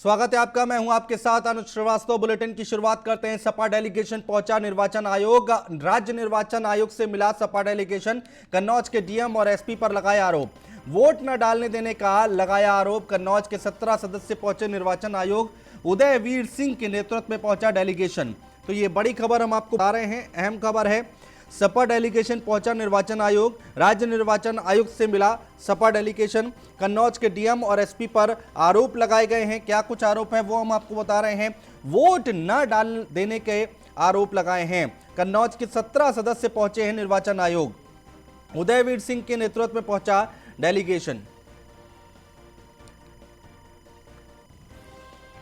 स्वागत है आपका। मैं हूं आपके साथ अनुज श्रीवास्तव। बुलेटिन की शुरुआत करते हैं। सपा डेलीगेशन पहुंचा निर्वाचन आयोग। राज्य निर्वाचन आयोग से मिला सपा डेलीगेशन। कन्नौज के डीएम और एसपी पर लगाया आरोप। वोट न डालने देने का लगाया आरोप। कन्नौज के 17 सदस्य पहुंचे निर्वाचन आयोग। उदयवीर सिंह के नेतृत्व में पहुंचा डेलीगेशन। तो ये बड़ी खबर हम आपको बता रहे हैं। अहम खबर है, सपा डेलीगेशन पहुंचा निर्वाचन आयोग। राज्य निर्वाचन आयुक्त से मिला सपा डेलीगेशन। कन्नौज के डीएम और एसपी पर आरोप लगाए गए हैं। क्या कुछ आरोप है वो हम आपको बता रहे हैं। वोट न डाल देने के आरोप लगाए हैं। कन्नौज के 17 सदस्य पहुंचे हैं निर्वाचन आयोग। उदयवीर सिंह के नेतृत्व में पहुंचा डेलीगेशन।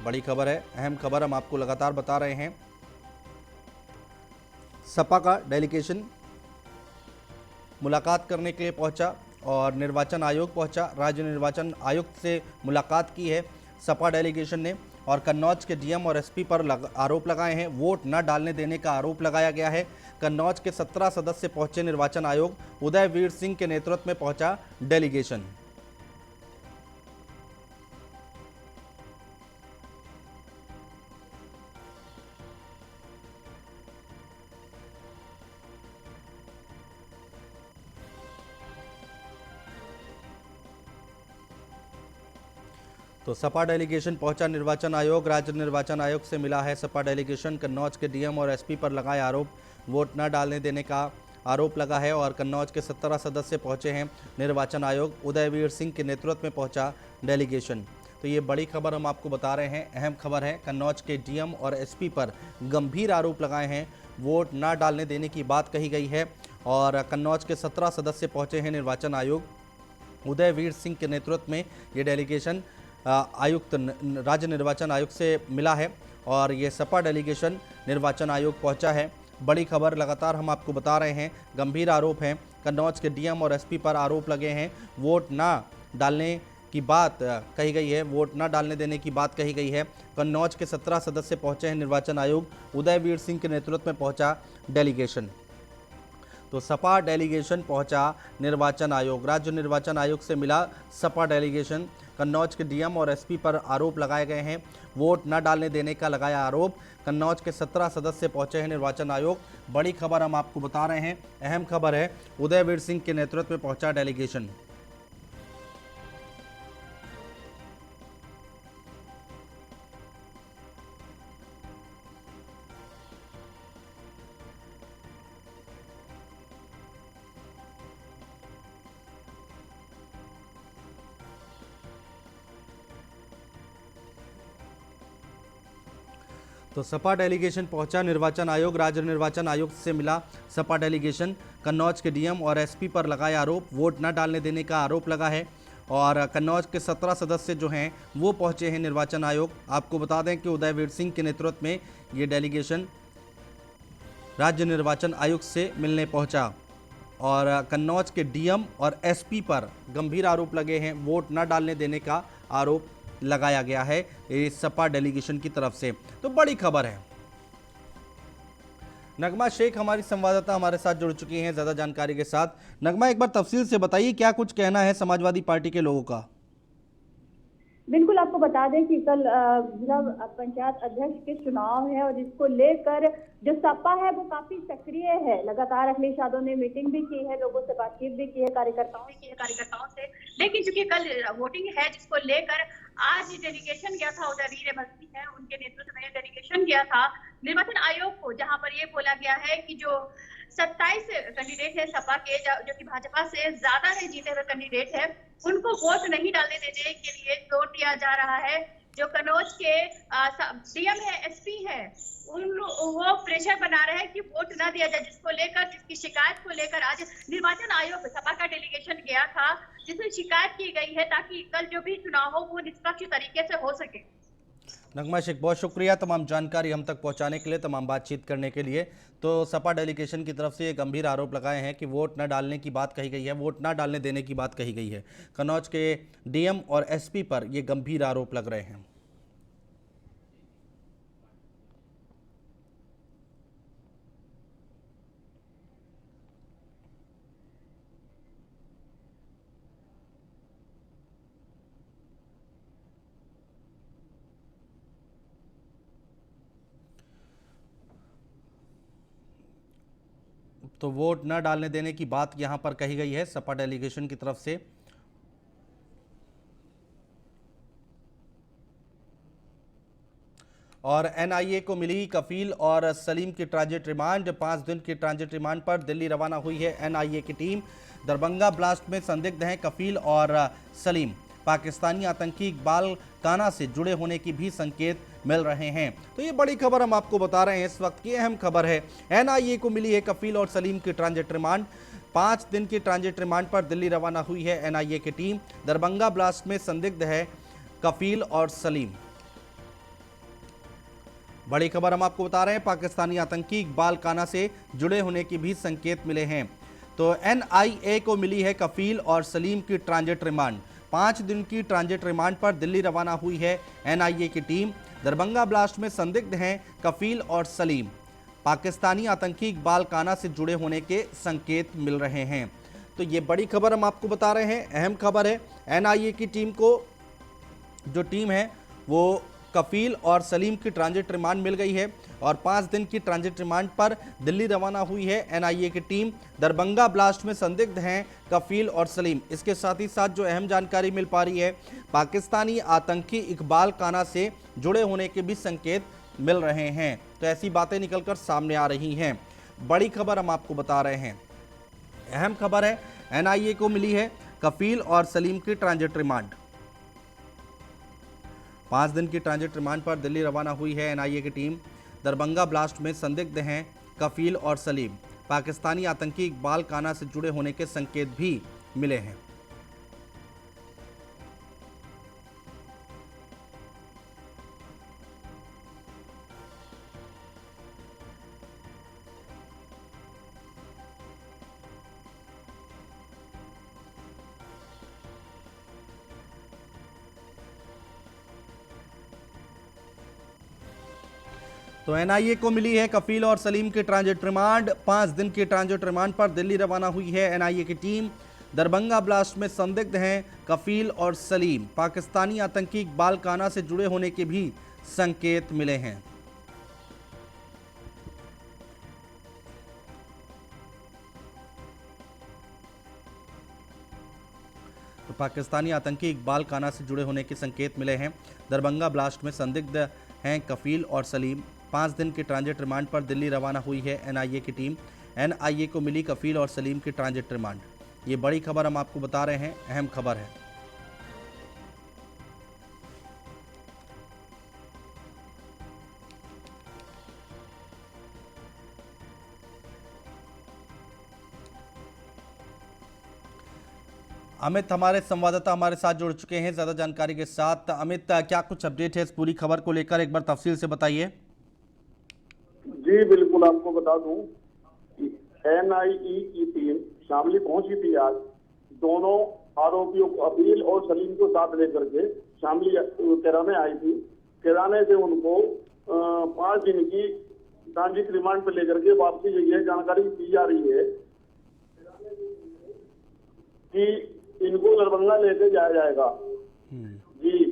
बड़ी खबर है, अहम खबर हम आपको लगातार बता रहे हैं। सपा का डेलीगेशन मुलाकात करने के लिए पहुंचा और निर्वाचन आयोग पहुंचा। राज्य निर्वाचन आयुक्त से मुलाकात की है सपा डेलीगेशन ने और कन्नौज के डीएम और एसपी पर आरोप लगाए हैं। वोट न डालने देने का आरोप लगाया गया है। कन्नौज के 17 सदस्य पहुंचे निर्वाचन आयोग। उदयवीर सिंह के नेतृत्व में पहुंचा डेलीगेशन। तो सपा डेलीगेशन पहुंचा निर्वाचन आयोग। राज्य निर्वाचन आयोग से मिला है सपा डेलीगेशन। कन्नौज के डीएम और एसपी पर लगाए आरोप। वोट न डालने देने का आरोप लगा है और कन्नौज के 17 सदस्य पहुंचे हैं निर्वाचन आयोग। उदयवीर सिंह के नेतृत्व में पहुंचा डेलीगेशन। तो ये बड़ी खबर हम आपको बता रहे हैं। अहम खबर है, कन्नौज के डीएम और एसपी पर गंभीर आरोप लगाए हैं। वोट न डालने देने की बात कही गई है और कन्नौज के 17 सदस्य पहुंचे हैं निर्वाचन आयोग। उदयवीर सिंह के नेतृत्व में ये डेलीगेशन आयुक्त राज्य निर्वाचन आयोग से मिला है और ये सपा डेलीगेशन निर्वाचन आयोग पहुंचा है। बड़ी खबर लगातार हम आपको बता रहे हैं। गंभीर आरोप हैं, कन्नौज के डीएम और एसपी पर आरोप लगे हैं। वोट ना डालने की बात कही गई है। वोट न डालने देने की बात कही गई है। कन्नौज के 17 सदस्य पहुंचे हैं निर्वाचन आयोग। उदयवीर सिंह के नेतृत्व में पहुंचा डेलीगेशन। तो सपा डेलीगेशन पहुंचा निर्वाचन आयोग। राज्य निर्वाचन आयोग से मिला सपा डेलीगेशन। कन्नौज के डीएम और एसपी पर आरोप लगाए गए हैं। वोट न डालने देने का लगाया आरोप। कन्नौज के 17 सदस्य पहुंचे हैं निर्वाचन आयोग। बड़ी खबर हम आपको बता रहे हैं। अहम खबर है, उदयवीर सिंह के नेतृत्व में पहुंचा डेलीगेशन। तो सपा डेलीगेशन पहुंचा निर्वाचन आयोग। राज्य निर्वाचन आयोग से मिला सपा डेलीगेशन। कन्नौज के डीएम और एसपी पर लगाए आरोप। वोट न डालने देने का आरोप लगा है और कन्नौज के 17 सदस्य जो हैं वो पहुंचे हैं निर्वाचन आयोग। आपको बता दें कि उदयवीर सिंह के नेतृत्व में ये डेलीगेशन राज्य निर्वाचन आयुक्त से मिलने पहुंचा और कन्नौज के डीएम और एसपी पर गंभीर आरोप लगे हैं। वोट न डालने देने का आरोप लगाया गया है इस सपा डेलीगेशन की तरफ से। तो बड़ी खबर है। नगमा शेख हमारी संवाददाता हमारे साथ जुड़ चुकी हैं ज्यादा जानकारी के साथ। नगमा, एक बार तफसील से बताइए क्या कुछ कहना है समाजवादी पार्टी के लोगों का। बिल्कुल, आपको बता दें कि कल जिला पंचायत अध्यक्ष के चुनाव है और जिसको लेकर जो सपा है वो काफी सक्रिय है। लगातार अखिलेश यादव ने मीटिंग भी की है, लोगों से बातचीत भी की है, कार्यकर्ताओं से। लेकिन चूंकि कल वोटिंग है जिसको लेकर आज डेलीगेशन गया था, उदयवीर मस्ती है उनके नेतृत्व में डेलीगेशन गया था निर्वाचन आयोग को, जहां पर ये बोला गया है कि जो 27 कैंडिडेट है सपा के जो कि भाजपा से ज्यादा है जीते हुए कैंडिडेट है, उनको वोट नहीं डालने देने के लिए जोर दिया जा रहा है। जो कन्नौज के डीएम है, एसपी है, वो प्रेशर बना रहे हैं कि वोट ना दिया जाए, जिसकी शिकायत को लेकर आज निर्वाचन आयोग सपा का डेलीगेशन गया था, जिसमें शिकायत की गई है ताकि कल जो भी चुनाव हो वो निष्पक्ष तरीके से हो सके। नगमा शेख, बहुत शुक्रिया तमाम जानकारी हम तक पहुंचाने के लिए, तमाम बातचीत करने के लिए। तो सपा डेलीगेशन की तरफ से ये गंभीर आरोप लगाए हैं कि वोट न डालने की बात कही गई है, वोट न डालने देने की बात कही गई है। कन्नौज के डीएम और एसपी पर ये गंभीर आरोप लग रहे हैं। तो वोट न डालने देने की बात यहां पर कही गई है सपा डेलीगेशन की तरफ से। और एनआईए को मिली कफील और सलीम की ट्रांजिट रिमांड। 5 दिन की ट्रांजिट रिमांड पर दिल्ली रवाना हुई है एनआईए की टीम। दरभंगा ब्लास्ट में संदिग्ध हैं कफील और सलीम। पाकिस्तानी आतंकी इकबाल काना से जुड़े होने की भी संकेत मिल रहे हैं। तो ये बड़ी खबर हम आपको बता रहे हैं, इस वक्त की अहम खबर है। एनआईए को मिली है कफील और सलीम की ट्रांजिट रिमांड। 5 दिन की ट्रांजिट रिमांड पर दिल्ली रवाना हुई है एनआईए की टीम। दरभंगा ब्लास्ट में संदिग्ध है कफील और सलीम। बड़ी खबर हम आपको बता रहे हैं, पाकिस्तानी आतंकी इकबाल काना से जुड़े होने की भी संकेत मिले हैं। तो एनआईए को मिली है कफील और सलीम की ट्रांजिट रिमांड। 5 दिन की ट्रांजिट रिमांड पर दिल्ली रवाना हुई है एनआईए की टीम। दरभंगा ब्लास्ट में संदिग्ध हैं कफील और सलीम। पाकिस्तानी आतंकी इकबाल काना से जुड़े होने के संकेत मिल रहे हैं। तो ये बड़ी खबर हम आपको बता रहे हैं, अहम खबर है। एनआईए की टीम को, जो टीम है वो कफील और सलीम की ट्रांजिट रिमांड मिल गई है और 5 दिन की ट्रांजिट रिमांड पर दिल्ली रवाना हुई है एनआईए की टीम। दरभंगा ब्लास्ट में संदिग्ध हैं कफील और सलीम। इसके साथ ही साथ जो अहम जानकारी मिल पा रही है, पाकिस्तानी आतंकी इकबाल काना से जुड़े होने के भी संकेत मिल रहे हैं। तो ऐसी बातें निकलकर सामने आ रही हैं। बड़ी खबर हम आपको बता रहे हैं, अहम खबर है। एनआईए को मिली है कफील और सलीम की ट्रांजिट रिमांड। 5 दिन की ट्रांजिट रिमांड पर दिल्ली रवाना हुई है एनआईए की टीम। दरभंगा ब्लास्ट में संदिग्ध हैं कफील और सलीम। पाकिस्तानी आतंकी इकबाल काना से जुड़े होने के संकेत भी मिले हैं। तो एनआईए को मिली है कफील और सलीम की ट्रांजिट रिमांड। 5 दिन की ट्रांजिट रिमांड पर दिल्ली रवाना हुई है एनआईए की टीम। दरभंगा ब्लास्ट में संदिग्ध हैं कफील और सलीम। पाकिस्तानी आतंकी इकबाल काना से जुड़े होने के भी संकेत मिले हैं। तो पाकिस्तानी आतंकी इकबाल काना से जुड़े होने के संकेत मिले हैं। दरभंगा ब्लास्ट में संदिग्ध हैं कफील और सलीम। 5 दिन की ट्रांजिट रिमांड पर दिल्ली रवाना हुई है एनआईए की टीम। एनआईए को मिली कफील और सलीम की ट्रांजिट रिमांड। ये बड़ी खबर हम आपको बता रहे हैं, अहम खबर है। अमित हमारे संवाददाता हमारे साथ जुड़ चुके हैं ज्यादा जानकारी के साथ। अमित, क्या कुछ अपडेट है इस पूरी खबर को लेकर, एक बार तफसील से बताइए। जी बिल्कुल, आपको बता दूं कि एनआईए की टीम शामली पहुंची थी आज। दोनों आरोपियों को, कफील और सलीम को साथ लेकर के शामली किराने आई थी। किराने से उनको 5 दिन की ट्रांजिट रिमांड पर लेकर के वापसी गई है। जानकारी दी जा रही है कि इनको दरभंगा लेकर जाया जाएगा। जी,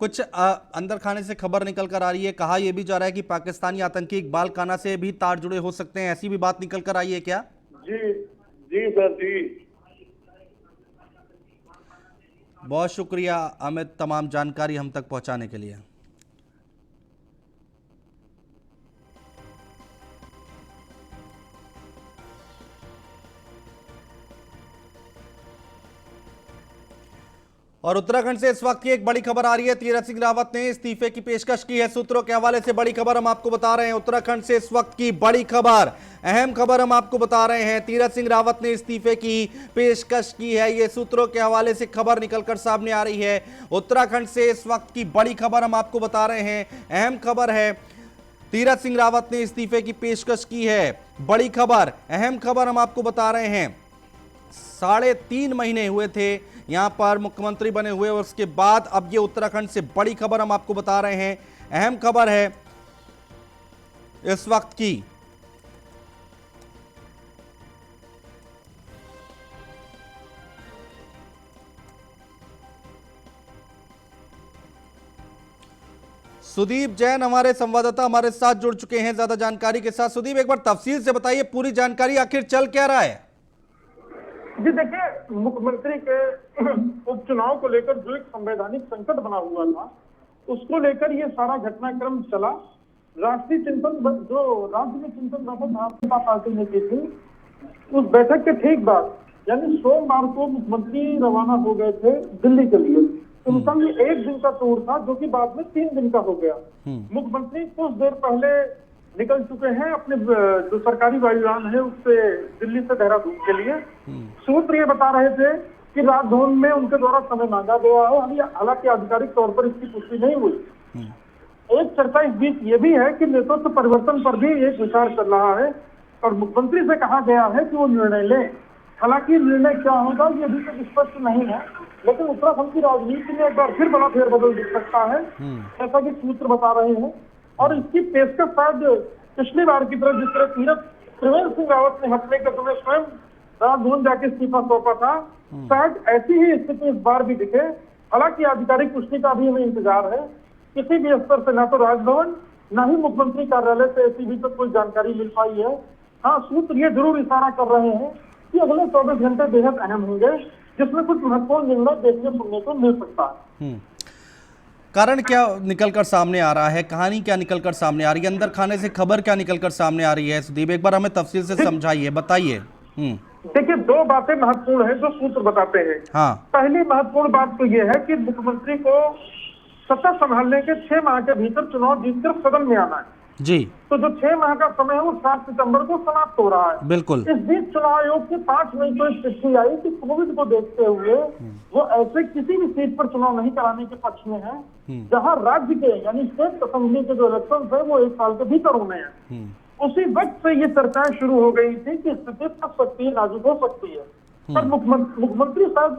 कुछ अंदर खाने से खबर निकल कर आ रही है, कहा यह भी जा रहा है कि पाकिस्तानी आतंकी इकबाल काना से भी तार जुड़े हो सकते हैं, ऐसी भी बात निकल कर आई है क्या? जी जी सर, जी। बहुत शुक्रिया अमित, तमाम जानकारी हम तक पहुंचाने के लिए। और उत्तराखंड से इस वक्त की एक बड़ी खबर आ रही है। तीरथ सिंह रावत ने इस्तीफे की पेशकश की है। सूत्रों के हवाले से बड़ी खबर हम आपको बता रहे हैं। उत्तराखंड से इस वक्त की बड़ी खबर, अहम खबर हम आपको बता रहे हैं। तीरथ सिंह रावत ने इस्तीफे की पेशकश की है। ये सूत्रों के हवाले से खबर निकलकर सामने आ रही है। उत्तराखंड से इस वक्त की बड़ी खबर हम आपको बता रहे हैं, अहम खबर है। तीरथ सिंह रावत ने इस्तीफे की पेशकश की है। बड़ी खबर, अहम खबर हम आपको बता रहे हैं। 3.5 महीने हुए थे यहां पर मुख्यमंत्री बने हुए और उसके बाद अब ये उत्तराखंड से बड़ी खबर हम आपको बता रहे हैं, अहम खबर है इस वक्त की। सुदीप जैन हमारे संवाददाता हमारे साथ जुड़ चुके हैं ज्यादा जानकारी के साथ। सुदीप, एक बार तफसील से बताइए पूरी जानकारी, आखिर चल क्या रहा है? जी देखिए, मुख्यमंत्री के उपचुनाव को लेकर जो एक संवैधानिक संकट बना हुआ था, उसको लेकर ये सारा घटनाक्रम चला। राष्ट्रीय चिंतन जो राज्य में चिंतन बैठक भारतीय जनता पार्टी ने की थी, उस बैठक के ठीक बाद यानी सोमवार को मुख्यमंत्री रवाना हो गए थे दिल्ली के लिए। उनका ये 1 दिन का टूर था, जो कि बाद में 3 दिन का हो गया। मुख्यमंत्री कुछ देर पहले निकल चुके हैं अपने जो सरकारी वायुयान है उससे दिल्ली से देहरादून के लिए। सूत्र ये बता रहे थे कि राजभवन में उनके द्वारा समय मांगा गया है, हालांकि आधिकारिक तौर पर इसकी पुष्टि नहीं हुई। एक चर्चा इस बीच ये भी है कि नेतृत्व परिवर्तन पर भी एक विचार चल रहा है और मुख्यमंत्री से कहा गया है कि वो निर्णय लें। हालांकि निर्णय क्या होगा ये अभी तक स्पष्ट नहीं है, लेकिन उत्तराखंड की राजनीति में एक बार फिर बड़ा फेरबदल दिख सकता है, ऐसा कि सूत्र बता रहे हैं। और इसकी पेशकश शायद पिछली बार की तरह जिस तरह त्रिवेंद्र सिंह रावत ने हटने के समय स्वयं राजभवन जाके इस्तीफा सौंपा था, शायद ऐसी ही स्थिति इस बार भी दिखे। हालांकि आधिकारिक पुष्टि का भी हमें इंतजार है। किसी भी स्तर से ना तो राजभवन न ही मुख्यमंत्री कार्यालय से ऐसी भी तक कोई जानकारी मिल पाई है। हाँ, सूत्र ये जरूर इशारा कर रहे हैं कि अगले 24 घंटे बेहद अहम होंगे, जिसमें कुछ महत्वपूर्ण निर्णय देखने सुनने को मिल सकता है। कारण क्या निकलकर सामने आ रहा है, कहानी क्या निकलकर सामने आ रही है, अंदर खाने से खबर क्या निकलकर सामने आ रही है? सुदीप, एक बार हमें तफसील से समझाइए, बताइए। देखिए, 2 बातें महत्वपूर्ण है जो सूत्र बताते हैं। हाँ। पहली महत्वपूर्ण बात तो यह है कि मुख्यमंत्री को सत्ता संभालने के 6 माह के भीतर चुनाव जीतकर सदन में आना है जी। तो जो 6 माह का समय है वो 7 सितंबर को समाप्त हो रहा है। बिल्कुल। इस बीच चुनाव आयोग की 5 मई को एक चिट्ठी आई कि कोविड को देखते हुए वो ऐसे किसी भी सीट पर चुनाव नहीं कराने के पक्ष में है जहां राज्य के यानी स्टेट असेंबली के जो इलेक्शन है वो 1 साल के भीतर होने हैं। उसी वक्त से ये चर्चाएं शुरू हो गई थी कि स्थिति फंस सकती है, नाजुक हो सकती है। पर मुख्यमंत्री शायद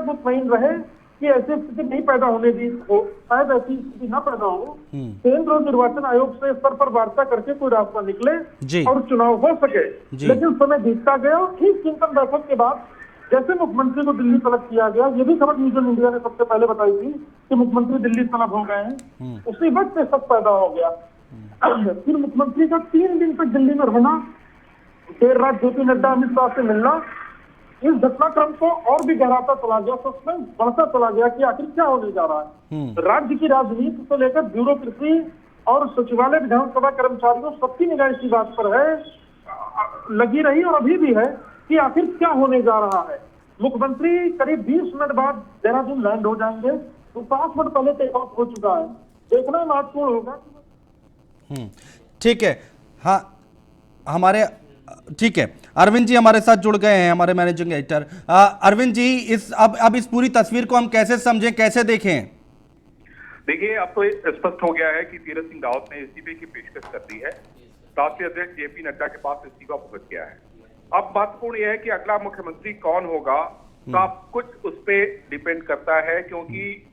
मुतमईन रहे कि ऐसी स्थिति नहीं पैदा होने दी हो, शायद ऐसी स्थिति न पैदा हो। केंद्र और निर्वाचन आयोग से स्तर पर वार्ता करके कोई रास्ता निकले और चुनाव हो सके। लेकिन समय बीतता गया और ठीक चिंतन बैठक के बाद जैसे मुख्यमंत्री को दिल्ली तलब किया गया, ये भी खबर न्यूज़ इंडिया ने सबसे पहले बताई थी कि मुख्यमंत्री दिल्ली तलब हो गए हैं, उसी वक्त से सब पैदा हो गया। फिर मुख्यमंत्री का 3 दिन तक दिल्ली में रहना, देर रात जेपी नड्डा अमित शाह से मिलना, इस घटनाक्रम को और भी गहराता चला गया, सस्पेंस बढ़ता चला गया कि आखिर क्या होने जा रहा है। राज्य की राजनीति को लेकर ब्यूरोक्रेसी और सचिवालय विधानसभा कर्मचारियों सबकी निगाह इसी बात पर है, लगी रही और अभी भी है कि आखिर क्या होने जा रहा है। मुख्यमंत्री करीब 20 मिनट बाद देहरादून लैंड हो जाएंगे, तो 5 मिनट पहले टेक ऑफ हो चुका है। देखना महत्वपूर्ण होगा। ठीक है। हाँ, हमारे ठीक है, अरविंद जी हमारे साथ जुड़ गए हैं, हमारे मैनेजिंग एडिटर। अरविंद जी, अब इस पूरी तस्वीर को हम कैसे समझें, कैसे देखें? देखिए, अब तो स्पष्ट हो गया है कि तीरथ सिंह रावत ने इस्तीफे की पेशकश कर दी है। राष्ट्रीय अध्यक्ष जेपी नड्डा के पास इस्तीफा पहुंच गया है। अब महत्वपूर्ण यह है कि अगला मुख्यमंत्री कौन होगा, सब कुछ उस पर डिपेंड करता है, क्योंकि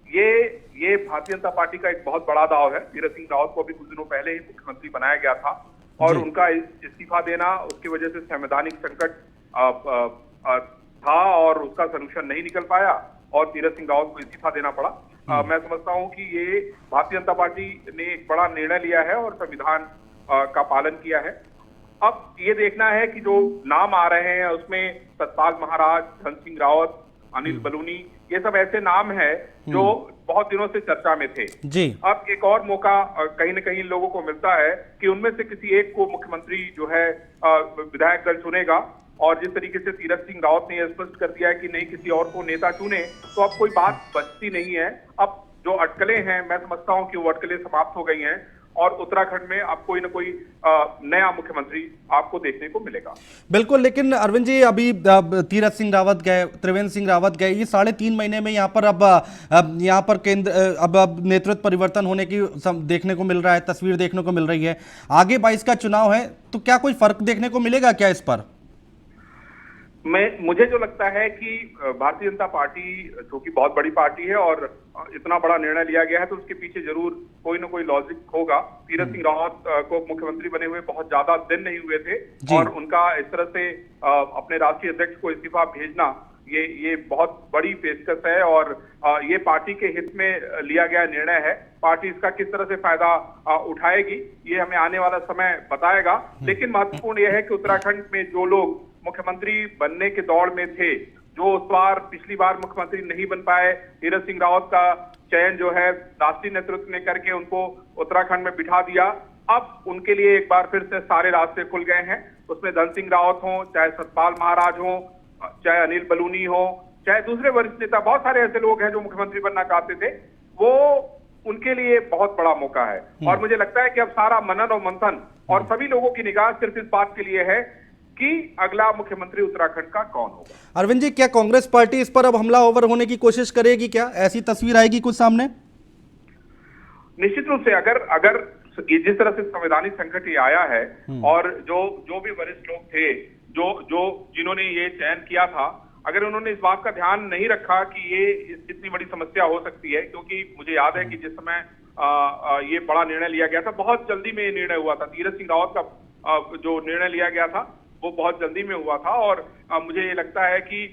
ये भारतीय जनता पार्टी का एक बहुत बड़ा दाव है। तीरथ सिंह रावत को अभी कुछ दिनों पहले ही मुख्यमंत्री बनाया गया था और उनका इस्तीफा देना, उसकी वजह से संवैधानिक संकट था और उसका सलूशन नहीं निकल पाया और तीरथ सिंह रावत को इस्तीफा देना पड़ा। मैं समझता हूं कि ये भारतीय जनता पार्टी ने एक बड़ा निर्णय लिया है और संविधान का पालन किया है। अब ये देखना है कि जो नाम आ रहे हैं उसमें सतपाल महाराज, धन सिंह रावत, अनिल बलूनी, ये सब ऐसे नाम हैं जो बहुत दिनों से चर्चा में थे जी। अब एक और मौका कहीं न कहीं लोगों को मिलता है कि उनमें से किसी एक को मुख्यमंत्री जो है विधायक दल चुनेगा और जिस तरीके से तीरथ सिंह रावत ने यह स्पष्ट कर दिया है कि नहीं किसी और को नेता चुने, तो अब कोई बात बचती नहीं है। अब जो अटकलें हैं, मैं समझता हूं कि वो अटकलें समाप्त हो गई हैं और उत्तराखंड में अब कोई न कोई नया मुख्यमंत्री आपको देखने को मिलेगा। बिल्कुल, लेकिन अरविंद जी, अभी तीरथ सिंह रावत गए, त्रिवेंद्र सिंह रावत गए, ये 3.5 महीने में यहाँ पर अब यहाँ पर केंद्र अब नेतृत्व परिवर्तन होने की देखने को मिल रहा है, तस्वीर देखने को मिल रही है। आगे 22 का चुनाव है, तो क्या कोई फर्क देखने को मिलेगा क्या इस पर? मुझे जो लगता है कि भारतीय जनता पार्टी जो कि बहुत बड़ी पार्टी है और इतना बड़ा निर्णय लिया गया है, तो उसके पीछे जरूर कोई ना कोई लॉजिक होगा। तीरथ सिंह रावत को मुख्यमंत्री बने हुए बहुत ज्यादा दिन नहीं हुए थे और उनका इस तरह से अपने राष्ट्रीय अध्यक्ष को इस्तीफा भेजना, ये बहुत बड़ी पेशकश है और ये पार्टी के हित में लिया गया निर्णय है। पार्टी इसका किस तरह से फायदा उठाएगी ये हमें आने वाला समय बताएगा। लेकिन महत्वपूर्ण यह है कि उत्तराखंड में जो लोग मुख्यमंत्री बनने के दौड़ में थे, जो उस बार पिछली बार मुख्यमंत्री नहीं बन पाए, तीरथ सिंह रावत का चयन जो है राष्ट्रीय नेतृत्व ने करके उनको उत्तराखंड में बिठा दिया। अब उनके लिए एक बार फिर से सारे रास्ते खुल गए हैं। उसमें धन सिंह रावत हो, चाहे सतपाल महाराज हो, चाहे अनिल बलूनी हो, चाहे दूसरे वरिष्ठ नेता, बहुत सारे ऐसे लोग हैं जो मुख्यमंत्री बनना चाहते थे, वो उनके लिए बहुत बड़ा मौका है। और मुझे लगता है कि अब सारा मनन और मंथन और सभी लोगों की निगाह सिर्फ इस बात के लिए है कि अगला मुख्यमंत्री उत्तराखंड का कौन होगा। अरविंद जी, क्या कांग्रेस पार्टी इस पर अब हमलावर होने की कोशिश करेगी? क्या ऐसी तस्वीर आएगी कुछ सामने? निश्चित रूप से अगर जिस तरह से संवैधानिक संकट ये आया है और जो भी वरिष्ठ लोग थे जिन्होंने ये चयन किया था, अगर उन्होंने इस बात का ध्यान नहीं रखा कि ये इतनी बड़ी समस्या हो सकती है, क्योंकि मुझे याद है कि जिस समय ये बड़ा निर्णय लिया गया था, बहुत जल्दी में ये निर्णय हुआ था। तीरथ सिंह रावत का जो निर्णय लिया गया था वो बहुत जल्दी में हुआ था और मुझे ये लगता है कि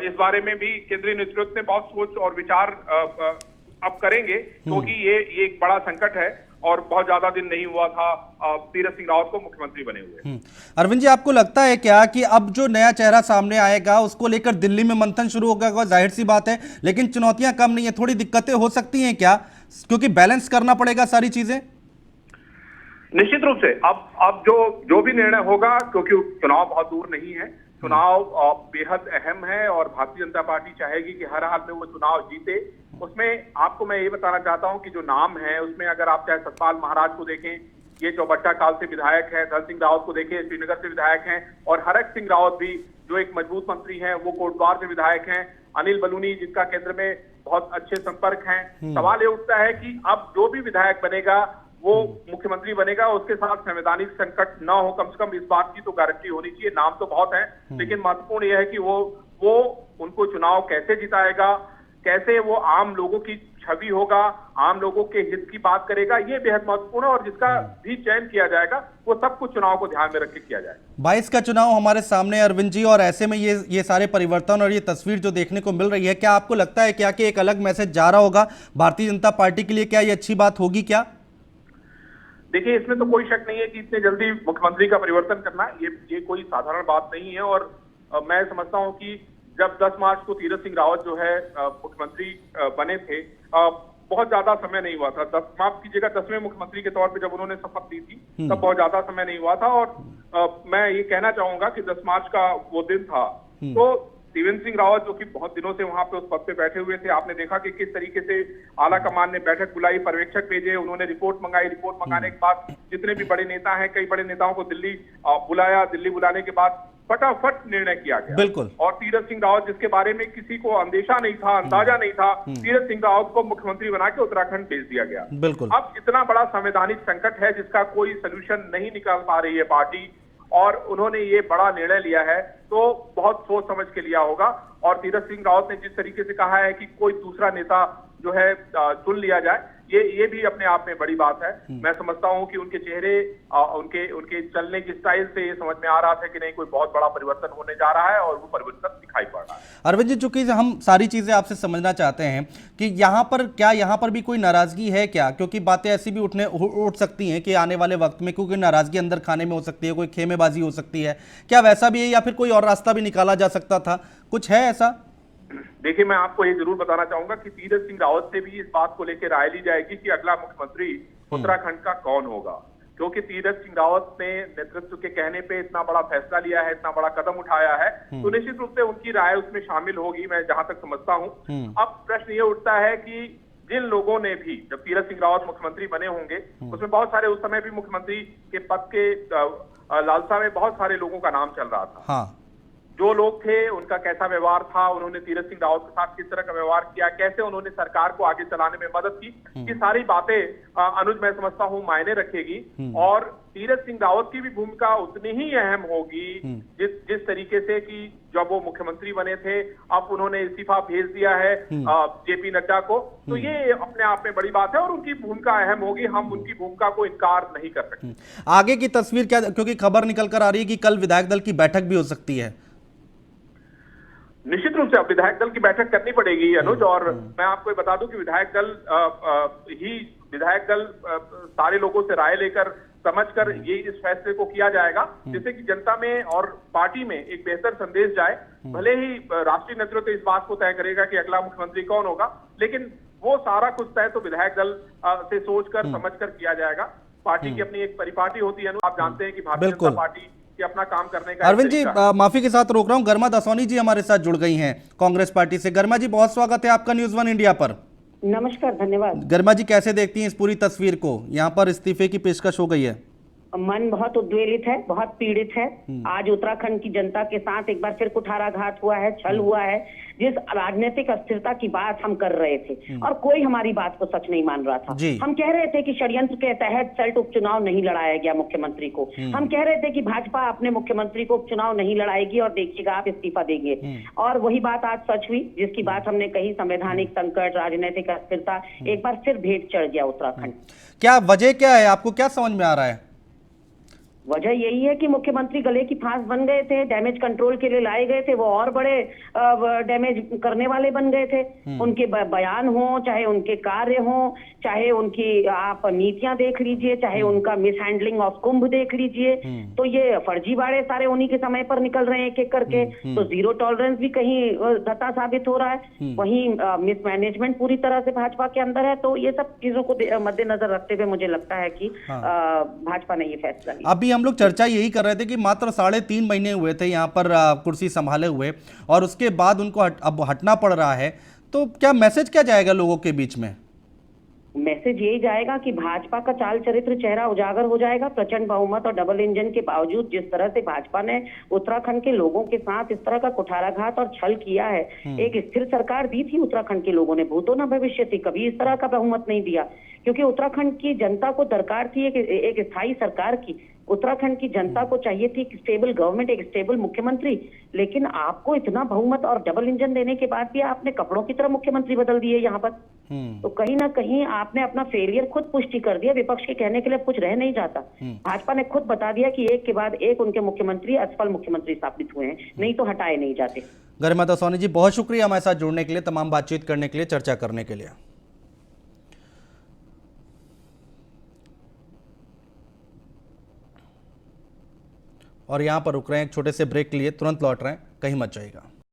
इस बारे में भी केंद्रीय नेतृत्व ने बहुत सोच और विचार अब करेंगे, क्योंकि ये एक बड़ा संकट है और बहुत ज्यादा दिन नहीं हुआ था तीरथ सिंह रावत को मुख्यमंत्री बने हुए। अरविंद जी, आपको लगता है क्या कि अब जो नया चेहरा सामने आएगा उसको लेकर दिल्ली में मंथन शुरू होगा? जाहिर सी बात है, लेकिन चुनौतियां कम नहीं है, थोड़ी दिक्कतें हो सकती हैं क्या? क्योंकि बैलेंस करना पड़ेगा सारी चीजें। निश्चित रूप से अब जो भी निर्णय होगा, क्योंकि चुनाव बहुत दूर नहीं है, चुनाव बेहद अहम है और भारतीय जनता पार्टी चाहेगी कि हर हाल में वो चुनाव जीते। उसमें आपको मैं ये बताना चाहता हूं कि जो नाम है उसमें अगर आप चाहे सतपाल महाराज को देखें, ये चौबट्टा काल से विधायक है, धन सिंह रावत को देखें, श्रीनगर से विधायक हैं, और हरक सिंह रावत भी जो एक मजबूत मंत्री हैं, वो कोटद्वार से विधायक हैं, अनिल बलूनी जिनका केंद्र में बहुत अच्छे संपर्क हैं। सवाल ये उठता है कि अब जो भी विधायक बनेगा वो मुख्यमंत्री बनेगा, उसके साथ संवैधानिक संकट न हो, कम से कम इस बात की तो गारंटी होनी चाहिए। नाम तो बहुत है, लेकिन महत्वपूर्ण यह है कि वो उनको चुनाव कैसे जिताएगा, कैसे वो आम लोगों की छवि होगा, आम लोगों के हित की बात करेगा, ये बेहद महत्वपूर्ण है। और जिसका भी चयन किया जाएगा वो सब कुछ चुनाव को ध्यान में रख के किया जाएगा। 22 का चुनाव हमारे सामने अरविंद जी, और ऐसे में ये सारे परिवर्तन और ये तस्वीर जो देखने को मिल रही है, क्या आपको लगता है क्या कि एक अलग मैसेज जा रहा होगा भारतीय जनता पार्टी के लिए? क्या ये अच्छी बात होगी क्या? देखिए, इसमें तो कोई शक नहीं है कि इतने जल्दी मुख्यमंत्री का परिवर्तन करना ये कोई साधारण बात नहीं है। और मैं समझता हूं कि जब 10 मार्च को तीरथ सिंह रावत जो है मुख्यमंत्री बने थे, बहुत ज्यादा समय नहीं हुआ था। 10वें मुख्यमंत्री के तौर पे जब उन्होंने शपथ ली थी तब बहुत ज्यादा समय नहीं हुआ था। और मैं ये कहना चाहूंगा कि 10 मार्च का वो दिन था, तो त्रिवेंद्र सिंह रावत जो कि बहुत दिनों से वहां पे उस पद पे बैठे हुए थे, आपने देखा कि किस तरीके से आला कमान ने बैठक बुलाई, पर्यवेक्षक भेजे, उन्होंने रिपोर्ट मंगाई। रिपोर्ट मंगाने के बाद जितने भी बड़े नेता हैं, कई बड़े नेताओं को दिल्ली बुलाया। दिल्ली बुलाने के बाद फटाफट निर्णय किया गया। बिल्कुल। और तीरथ सिंह रावत, जिसके बारे में किसी को अंदेशा नहीं था, अंदाजा नहीं था, तीरथ सिंह रावत को मुख्यमंत्री बना के उत्तराखंड भेज दिया गया। बिल्कुल। अब इतना बड़ा संवैधानिक संकट है जिसका कोई सोल्यूशन नहीं निकाल पा रही है पार्टी, और उन्होंने ये बड़ा निर्णय लिया है, तो बहुत सोच समझ के लिया होगा। और तीरथ सिंह रावत ने जिस तरीके से कहा है कि कोई दूसरा नेता जो है चुन लिया जाए, ये भी अपने आप में बड़ी बात है। मैं समझता हूं कि उनके चेहरे, उनके चलने की स्टाइल से ये समझ में आ रहा था कि नहीं, कोई बहुत बड़ा परिवर्तन होने जा रहा है, और वो परिवर्तन दिखाई पड़ रहा है। अरविंद जी, चूंकि हम सारी चीजें आपसे समझना चाहते हैं कि यहाँ पर भी कोई नाराजगी है क्या? क्योंकि बातें ऐसी भी उठ सकती हैं कि आने वाले वक्त में क्योंकि नाराजगी अंदर खाने में हो सकती है, कोई खेमेबाजी हो सकती है, क्या वैसा भी है या फिर कोई और रास्ता भी निकाला जा सकता था? कुछ है ऐसा? देखिए, मैं आपको ये जरूर बताना चाहूंगा कि तीरथ सिंह रावत से भी इस बात को लेकर राय ली जाएगी कि अगला मुख्यमंत्री उत्तराखंड का कौन होगा, क्योंकि तीरथ सिंह रावत ने नेतृत्व के कहने पे इतना बड़ा फैसला लिया है, इतना बड़ा कदम उठाया है, तो निश्चित रूप से उनकी राय उसमें शामिल होगी, मैं जहां तक समझता हूं। अब प्रश्न ये उठता है कि जिन लोगों ने भी, जब तीरथ सिंह रावत मुख्यमंत्री बने होंगे, उसमें बहुत सारे, उस समय भी मुख्यमंत्री के पद के लालसा में बहुत सारे लोगों का नाम चल रहा था। हाँ। जो लोग थे उनका कैसा व्यवहार था, उन्होंने तीरथ सिंह रावत के साथ किस तरह का व्यवहार किया, कैसे उन्होंने सरकार को आगे चलाने में मदद की, ये सारी बातें अनुज मैं समझता हूं मायने रखेगी। और तीरथ सिंह रावत की भी भूमिका उतनी ही अहम होगी जिस तरीके से कि जब वो मुख्यमंत्री बने थे, अब उन्होंने इस्तीफा भेज दिया है जेपी नड्डा को, तो ये अपने आप में बड़ी बात है और उनकी भूमिका अहम होगी। हम उनकी भूमिका को इनकार नहीं कर सकते। आगे की तस्वीर क्या, क्योंकि खबर निकल कर आ रही है कि कल विधायक दल की बैठक भी हो सकती है। निश्चित रूप से अब विधायक दल की बैठक करनी पड़ेगी अनुज, और मैं आपको ये बता दूं कि विधायक दल सारे लोगों से राय लेकर समझकर ये इस फैसले को किया जाएगा, जिससे कि जनता में और पार्टी में एक बेहतर संदेश जाए। भले ही राष्ट्रीय नेतृत्व इस बात को तय करेगा कि अगला मुख्यमंत्री कौन होगा, लेकिन वो सारा कुछ तय तो विधायक दल से सोचकर समझकर किया जाएगा। पार्टी की अपनी एक परिपाटी होती है, आप जानते हैं कि भारतीय जनता पार्टी कि अपना काम करने का। अरविंद जी, माफी के साथ रोक रहा हूं, गर्मा दासोनी जी हमारे साथ जुड़ गई हैं कांग्रेस पार्टी से। गर्मा जी, बहुत स्वागत है आपका न्यूज़ वन इंडिया पर। नमस्कार, धन्यवाद। गर्मा जी, कैसे देखती हैं इस पूरी तस्वीर को? यहाँ पर इस्तीफे की पेशकश हो गई है। मन बहुत उद्वेलित है, बहुत पीड़ित है। आज उत्तराखंड की जनता के साथ एक बार फिर कुठाराघात हुआ है, छल हुआ है। जिस राजनीतिक अस्थिरता की बात हम कर रहे थे और कोई हमारी बात को सच नहीं मान रहा था। हम कह रहे थे कि षड्यंत्र के तहत सल्ट उपचुनाव नहीं लड़ाया गया मुख्यमंत्री को। हम कह रहे थे कि भाजपा अपने मुख्यमंत्री को उपचुनाव नहीं लड़ाएगी और देखिएगा आप इस्तीफा देंगे। और वही बात आज सच हुई, जिसकी बात हमने कही। संवैधानिक संकट, राजनीतिक अस्थिरता, एक बार फिर भेंट चढ़ गया उत्तराखंड। क्या वजह क्या है, आपको क्या समझ में आ रहा है? वजह यही है कि मुख्यमंत्री गले की फांस बन गए थे। डैमेज कंट्रोल के लिए लाए गए थे, वो और बड़े डैमेज करने वाले बन गए थे। उनके बयान हो, चाहे उनके कार्य हो, चाहे उनकी आप नीतियां देख लीजिए, चाहे उनका मिसहैंडलिंग ऑफ कुंभ देख लीजिए, तो ये फर्जीवाड़े सारे उन्हीं के समय पर निकल रहे हैं एक एक करके। तो जीरो टॉलरेंस भी कहीं धता साबित हो रहा है, वहीं मिसमैनेजमेंट पूरी तरह से भाजपा के अंदर है। तो ये सब चीजों को मद्देनजर रखते हुए मुझे लगता है कि भाजपा ने ये फैसला लिया। अभी हम लोग चर्चा यही कर रहे थे कि मात्र 3.5 महीने हुए थे यहाँ पर कुर्सी संभाले हुए, और उसके बाद उनको अब हटना पड़ रहा है। तो क्या मैसेज क्या जाएगा लोगों के बीच में? मैसेज यही जाएगा कि भाजपा का चाल चरित्र चेहरा उजागर हो जाएगा। प्रचंड बहुमत और डबल इंजन के बावजूद जिस तरह से भाजपा ने उत्तराखंड के लोगों के साथ इस तरह का कुठाराघात और छल किया है। एक स्थिर सरकार दी थी उत्तराखंड के लोगों ने, भूतो न भविष्यति, कभी इस तरह का बहुमत नहीं दिया, क्योंकि उत्तराखंड की जनता को दरकार थी एक स्थायी सरकार की। उत्तराखंड की जनता को चाहिए थी एक स्टेबल गवर्नमेंट, एक स्टेबल मुख्यमंत्री। लेकिन आपको इतना बहुमत और डबल इंजन देने के बाद भी आपने कपड़ों की तरह मुख्यमंत्री बदल दिए यहाँ पर। तो कहीं ना कहीं आपने अपना फेलियर खुद पुष्टि कर दिया। विपक्ष के कहने के लिए कुछ रह नहीं जाता। भाजपा ने खुद बता दिया कि एक के बाद एक उनके मुख्यमंत्री असफल मुख्यमंत्री साबित हुए हैं, नहीं तो हटाए नहीं जाते। गरिमा दासोनी जी, बहुत शुक्रिया हमारे साथ जुड़ने के लिए, तमाम बातचीत करने के लिए, चर्चा करने के लिए। और यहाँ पर रुक रहे हैं, एक छोटे से ब्रेक के लिए, तुरंत लौट रहे हैं, कहीं मत जाइएगा।